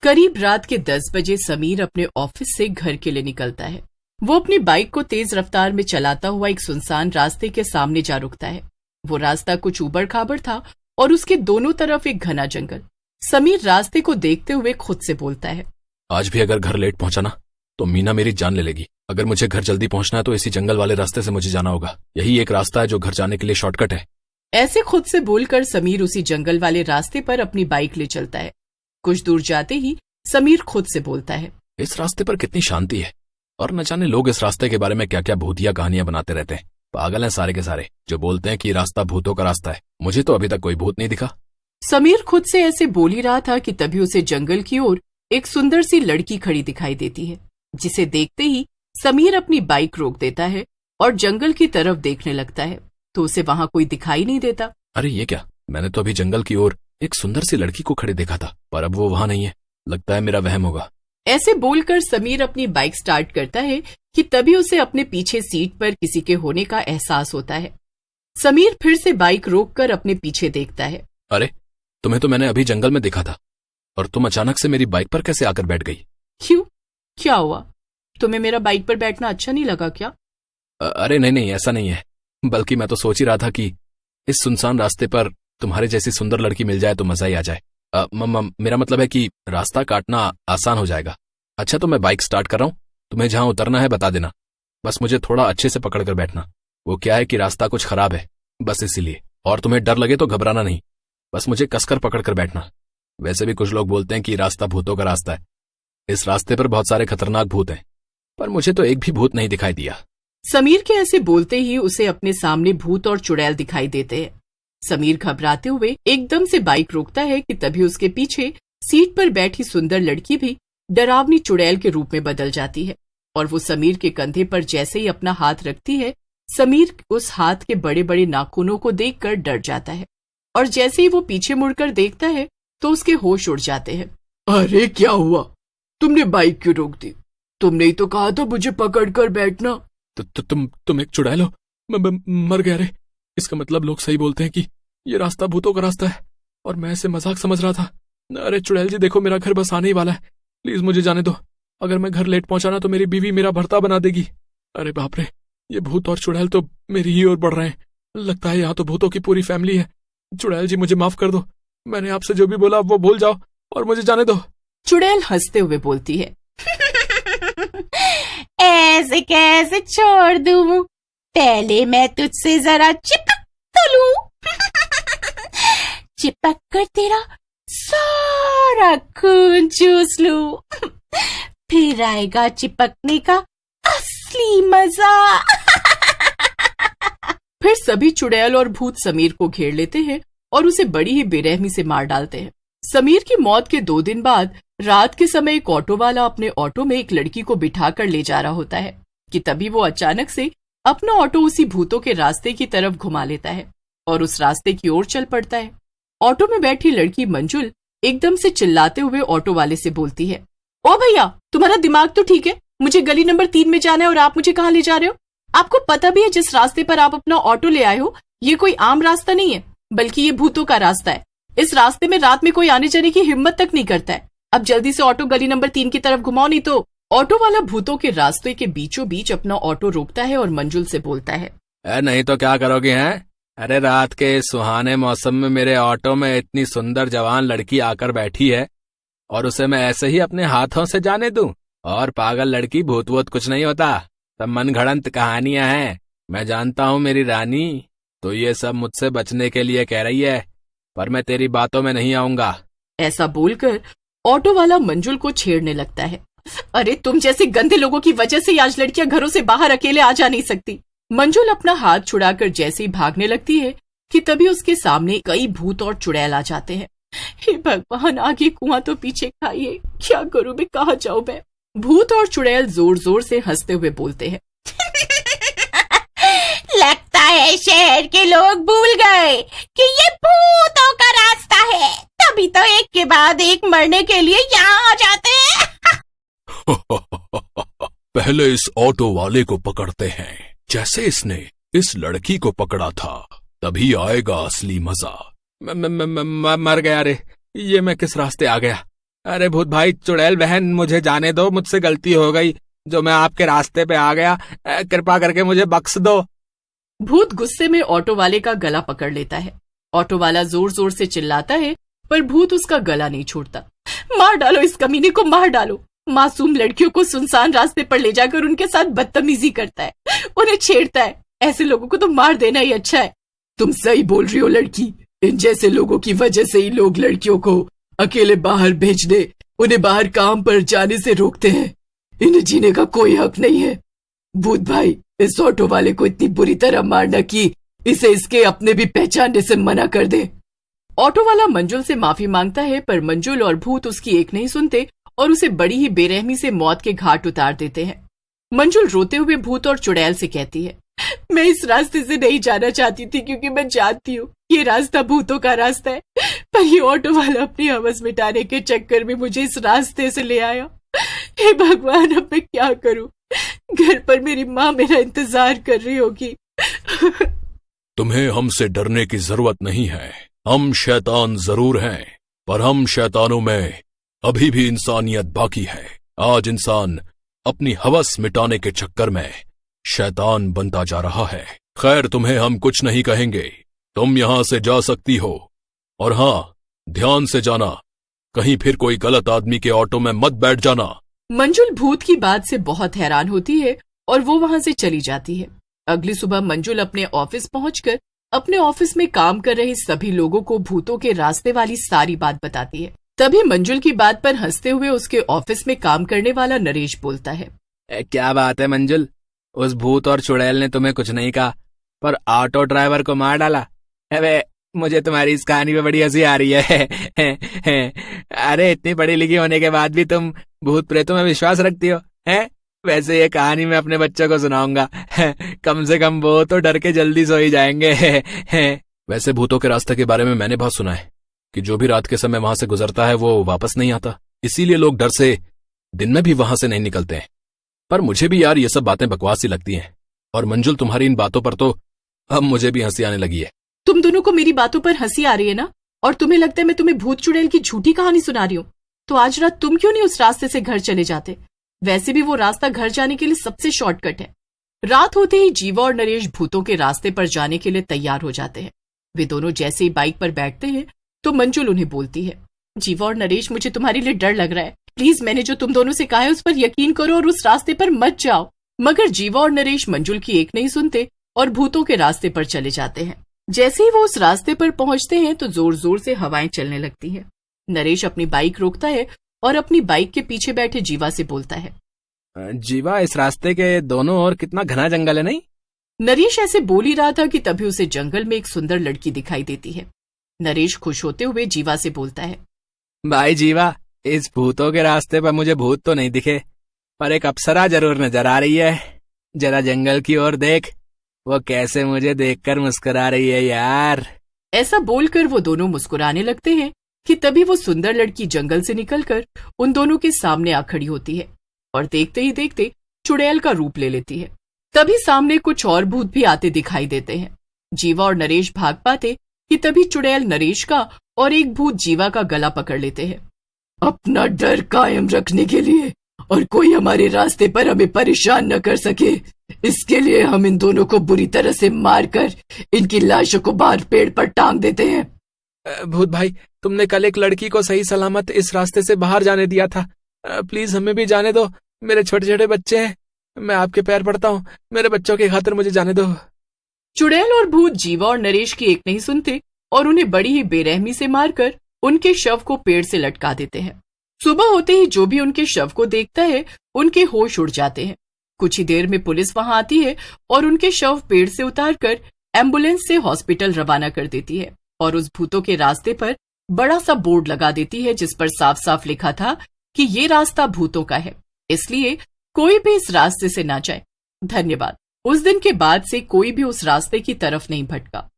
करीब रात के 10 बजे समीर अपने ऑफिस से घर के लिए निकलता है। वो अपनी बाइक को तेज रफ्तार में चलाता हुआ एक सुनसान रास्ते के सामने जा रुकता है। वो रास्ता कुछ ऊबड़ खाबड़ था और उसके दोनों तरफ एक घना जंगल। समीर रास्ते को देखते हुए खुद से बोलता है, आज भी अगर घर लेट पहुंचा ना तो मीना मेरी जान ले लेगी। अगर मुझे घर जल्दी पहुंचना है तो इसी जंगल वाले रास्ते से मुझे जाना होगा। यही एक रास्ता है जो घर जाने के लिए शॉर्टकट है। ऐसे खुद से बोलकर समीर उसी जंगल वाले रास्ते पर अपनी बाइक ले चलता है। कुछ दूर जाते ही समीर खुद से बोलता है, इस रास्ते पर कितनी शांति है और न जाने लोग इस रास्ते के बारे में क्या क्या भूतिया कहानियां बनाते रहते हैं। पागल हैं सारे के सारे जो बोलते हैं कि रास्ता भूतों का रास्ता है। मुझे तो अभी तक कोई भूत नहीं दिखा। समीर खुद से ऐसे बोल ही रहा था कि तभी उसे जंगल की ओर एक सुंदर सी लड़की खड़ी दिखाई देती है, जिसे देखते ही समीर अपनी बाइक रोक देता है और जंगल की तरफ देखने लगता है तो उसे वहां कोई दिखाई नहीं देता। अरे ये क्या, मैंने तो अभी जंगल की ओर एक सुंदर सी लड़की को खड़े देखा था, पर अब वो वहां नहीं है। लगता है मेरा वहम होगा। ऐसे बोलकर समीर अपनी बाइक स्टार्ट करता है कि तभी उसे अपने पीछे सीट पर किसी के होने का एहसास होता है। समीर फिर से बाइक रोककर अपने पीछे देखता है। अरे तुम्हें तो मैंने अभी जंगल में देखा था और तुम अचानक से मेरी बाइक पर कैसे आकर बैठ गई? क्यों, क्या हुआ? तुम्हें मेरा बाइक पर बैठना अच्छा नहीं लगा क्या? अरे नहीं, ऐसा नहीं है। बल्कि मैं तो सोच ही रहा था कि इस सुनसान रास्ते पर तुम्हारे जैसी सुंदर लड़की मिल जाए तो मजा ही आ जाए। मेरा मतलब है कि रास्ता काटना आसान हो जाएगा। अच्छा तो मैं बाइक स्टार्ट कर रहा हूँ, तुम्हें जहां उतरना है बता देना। बस मुझे थोड़ा अच्छे से पकड़ कर बैठना। वो क्या है कि रास्ता कुछ खराब है, बस इसीलिए। और तुम्हें डर लगे तो घबराना नहीं, बस मुझे कसकर पकड़ कर बैठना। वैसे भी कुछ लोग बोलते हैं कि रास्ता भूतों का रास्ता है। इस रास्ते पर बहुत सारे खतरनाक भूत हैं, पर मुझे तो एक भी भूत नहीं दिखाई दिया। समीर के ऐसे बोलते ही उसे अपने सामने भूत और चुड़ैल दिखाई देते हैं। समीर घबराते हुए एकदम से बाइक रोकता है कि तभी उसके पीछे सीट पर बैठी सुंदर लड़की भी डरावनी चुड़ैल के रूप में बदल जाती है और वो समीर के कंधे पर जैसे ही अपना हाथ रखती है, समीर उस हाथ के बड़े बड़े नाखूनों को देखकर डर जाता है और जैसे ही वो पीछे मुड़कर देखता है तो उसके होश उड़ जाते हैं। अरे क्या हुआ? तुमने बाइक क्यों रोक दी? तुमने ही तो कहा था मुझे पकड़ कर बैठना। तुम एक चुड़ैल हो? मर गया रे। इसका मतलब लोग सही बोलते हैं कि ये रास्ता भूतों का रास्ता है और मैं इसे मजाक समझ रहा था। अरे चुड़ैल जी देखो, मेरा घर बस आने ही वाला है, प्लीज मुझे जाने दो। अगर मैं घर लेट पहुंचा ना तो मेरी बीवी मेरा भर्ता बना देगी। अरे बाप रे, ये भूत और चुड़ैल तो मेरी ही ओर बढ़ रहे हैं। लगता है यहाँ तो भूतों की पूरी फैमिली है। चुड़ैल जी मुझे माफ कर दो, मैंने आपसे जो भी बोला वो भूल जाओ और मुझे जाने दो। चुड़ैल हंसते हुए बोलती है, ऐसे कैसे छोड़ दूं? पहले मैं तुझसे जरा चिपक तो लूं। चिपक कर तेरा सारा खून चूस लूं। फिर आएगा चिपकने का असली मजा। फिर सभी चुड़ैल और भूत समीर को घेर लेते हैं और उसे बड़ी ही बेरहमी से मार डालते हैं। समीर की मौत के 2 दिन बाद रात के समय एक ऑटो वाला अपने ऑटो में एक लड़की को बिठाकर ले जा रहा होता है कि तभी वो अचानक से अपना ऑटो उसी भूतों के रास्ते की तरफ घुमा लेता है और उस रास्ते की ओर चल पड़ता है। ऑटो में बैठी लड़की मंजुल एकदम से चिल्लाते हुए ऑटो वाले से बोलती है, ओ भैया, तुम्हारा दिमाग तो ठीक है? मुझे गली नंबर 3 में जाना है और आप मुझे कहाँ ले जा रहे हो? आपको पता भी है जिस रास्ते पर आप अपना ऑटो ले आए हो ये कोई आम रास्ता नहीं है, बल्कि ये भूतों का रास्ता है। इस रास्ते में रात में कोई आने जाने की हिम्मत तक नहीं करता है। अब जल्दी से ऑटो गली नंबर 3 की तरफ घुमाओ, नहीं तो। ऑटो वाला भूतों के रास्ते के बीचों बीच अपना ऑटो रोकता है और मंजुल से बोलता है, नहीं तो क्या करोगे हैं? अरे रात के सुहाने मौसम में मेरे ऑटो में इतनी सुंदर जवान लड़की आकर बैठी है और उसे मैं ऐसे ही अपने हाथों से जाने दूं? और पागल लड़की, भूत वूत कुछ नहीं होता, सब मनगढ़ंत कहानियां हैं। मैं जानता हूँ मेरी रानी, तो ये सब मुझसे बचने के लिए कह रही है, पर मैं तेरी बातों में नहीं आऊंगा। ऐसा बोलकर ऑटो वाला मंजुल को छेड़ने लगता है। अरे तुम जैसे गंदे लोगों की वजह से आज लड़कियां घरों से बाहर अकेले आ जा नहीं सकती। मंजुल अपना हाथ छुड़ाकर जैसे ही भागने लगती है कि तभी उसके सामने कई भूत और चुड़ैल आ जाते हैं। हे भगवान, आगे कुआं तो पीछे खाइए, क्या करूं मैं, कहाँ जाऊं मैं? भूत और चुड़ैल जोर जोर से हंसते हुए बोलते हैं, लगता है शहर के लोग भूल गए कि ये भूतों का रास्ता है, तभी तो एक के बाद एक मरने के लिए यहाँ आ जाते हैं। पहले इस ऑटो वाले को पकड़ते हैं, जैसे इसने इस लड़की को पकड़ा था, तभी आएगा असली मजा। मर गया रे, ये मैं किस रास्ते आ गया? अरे भूत भाई चुड़ैल बहन, मुझे जाने दो, मुझसे गलती हो गई जो मैं आपके रास्ते पे आ गया। कृपा करके मुझे बख्श दो। भूत गुस्से में ऑटो वाले का गला पकड़ लेता है। ऑटो वाला जोर जोर से चिल्लाता है, पर भूत उसका गला नहीं छोड़ता। मार डालो इस कमीने को, मार डालो। मासूम लड़कियों को सुनसान रास्ते पर ले जाकर उनके साथ बदतमीजी करता है, उन्हें छेड़ता है। ऐसे लोगों को तो मार देना ही अच्छा है। तुम सही बोल रही हो लड़की, इन जैसे लोगों की वजह से ही लोग लड़कियों को अकेले बाहर भेजने, उन्हें बाहर काम पर जाने से रोकते हैं। इन्हें जीने का कोई हक नहीं है। भूत भाई, इस ऑटो वाले को इतनी बुरी तरह मारना कि इसे इसके अपने भी पहचानने से मना कर दे। ऑटो वाला मंजुल से माफी मांगता है, पर मंजुल और भूत उसकी एक नहीं सुनते और उसे बड़ी ही बेरहमी से मौत के घाट उतार देते हैं। मंजुल रोते हुए भूत और चुड़ैल से कहती है, मैं इस रास्ते से नहीं जाना चाहती थी क्योंकि मैं जानती हूँ ये रास्ता भूतों का रास्ता है, पर ये ऑटो वाला अपनी हवस मिटाने के चक्कर में मुझे इस रास्ते से ले आया। हे भगवान, अब मैं क्या करूं? घर पर मेरी माँ मेरा इंतजार कर रही होगी। तुम्हें हमसे डरने की जरूरत नहीं है। हम शैतान जरूर हैं, पर हम शैतानों में अभी भी इंसानियत बाकी है। आज इंसान अपनी हवस मिटाने के चक्कर में शैतान बनता जा रहा है। खैर, तुम्हें हम कुछ नहीं कहेंगे, तुम यहां से जा सकती हो। और हाँ, ध्यान से जाना, कहीं फिर कोई गलत आदमी के ऑटो में मत बैठ जाना। मंजुल भूत की बात से बहुत हैरान होती है और वो वहां से चली जाती है। अगली सुबह मंजुल अपने ऑफिस पहुंचकर अपने ऑफिस में काम कर रहे सभी लोगों को भूतों के रास्ते वाली सारी बात बताती है। तभी मंजुल की बात पर हंसते हुए उसके ऑफिस में काम करने वाला नरेश बोलता है, क्या बात है मंजुल, उस भूत और चुड़ैल ने तुम्हें कुछ नहीं कहा, पर ऑटो ड्राइवर को मार डाला। अबे, मुझे तुम्हारी इस कहानी पे बड़ी हंसी आ रही है। अरे, इतनी पढ़ी लिखी होने के बाद भी तुम भूत प्रेतों में विश्वास रखती हो, हैं? वैसे ये कहानी मैं अपने बच्चों को सुनाऊंगा। कम से कम वो तो डर के जल्दी सो ही जाएंगे। वैसे भूतों के रास्ते के बारे में मैंने बहुत सुना है कि जो भी रात के समय वहां से गुजरता है वो वापस नहीं आता, इसीलिए लोग डर से दिन में भी वहां से नहीं निकलते हैं। पर मुझे भी यार ये सब बातें बकवास सी लगती हैं। और मंजुल, तुम्हारी इन बातों पर तो अब मुझे भी हंसी आने लगी है। तुम दोनों को मेरी बातों पर हंसी आ रही है ना, और तुम्हें लगता है मैं तुम्हें भूत चुड़ैल की झूठी कहानी सुना रही हूँ? तो आज रात तुम क्यों नहीं उस रास्ते से घर चले जाते? वैसे भी वो रास्ता घर जाने के लिए सबसे शॉर्टकट है। रात होते ही जीवा और नरेश भूतों के रास्ते पर जाने के लिए तैयार हो जाते हैं। वे दोनों जैसे ही बाइक पर बैठते हैं तो मंजुल उन्हें बोलती है, जीवा और नरेश, मुझे तुम्हारे लिए डर लग रहा है। प्लीज, मैंने जो तुम दोनों से कहा है उस पर यकीन करो और उस रास्ते पर मत जाओ। मगर जीवा और नरेश मंजुल की एक नहीं सुनते और भूतों के रास्ते पर चले जाते हैं। जैसे ही वो उस रास्ते पर पहुंचते हैं तो जोर जोर से हवाएं चलने लगती हैं। नरेश अपनी बाइक रोकता है और अपनी बाइक के पीछे बैठे जीवा से बोलता है, जीवा, इस रास्ते के दोनों ओर कितना घना जंगल है, नहीं? नरेश ऐसे बोल ही रहा था कि तभी उसे जंगल में एक सुंदर लड़की दिखाई देती है। नरेश खुश होते हुए जीवा से बोलता है, भाई जीवा, इस भूतों के रास्ते पर मुझे भूत तो नहीं दिखे, पर एक अप्सरा जरूर नजर आ रही है। जरा जंगल की ओर देख, वो कैसे मुझे देखकर मुस्कुरा रही है यार। ऐसा बोलकर वो दोनों मुस्कुराने लगते हैं कि तभी वो सुंदर लड़की जंगल से निकलकर उन दोनों के सामने आ खड़ी होती है और देखते ही देखते चुड़ैल का रूप ले लेती है। तभी सामने कुछ और भूत भी आते दिखाई देते हैं। जीवा और नरेश भाग पाते कि तभी चुड़ैल नरेश का और एक भूत जीवा का गला पकड़ लेते हैं। अपना डर कायम रखने के लिए और कोई हमारे रास्ते पर हमें परेशान न कर सके, इसके लिए हम इन दोनों को बुरी तरह से मारकर इनकी लाशों को बाहर पेड़ पर टांग देते हैं। भूत भाई, तुमने कल एक लड़की को सही सलामत इस रास्ते से बाहर जाने दिया था, प्लीज हमें भी जाने दो। मेरे छोटे छोटे बच्चे हैं, मैं आपके पैर पड़ता हूँ, मेरे बच्चों की खातिर मुझे जाने दो। चुड़ैल और भूत जीवा और नरेश की एक नहीं सुनते और उन्हें बड़ी ही बेरहमी से मारकर उनके शव को पेड़ से लटका देते हैं। सुबह होते ही जो भी उनके शव को देखता है उनके होश उड़ जाते हैं। कुछ ही देर में पुलिस वहां आती है और उनके शव पेड़ से उतारकर एम्बुलेंस से हॉस्पिटल रवाना कर देती है और उस भूतों के रास्ते पर बड़ा सा बोर्ड लगा देती है जिस पर साफ साफ लिखा था कि ये रास्ता भूतों का है, इसलिए कोई भी इस रास्ते से ना जाए। धन्यवाद। उस दिन के बाद से कोई भी उस रास्ते की तरफ नहीं भटका।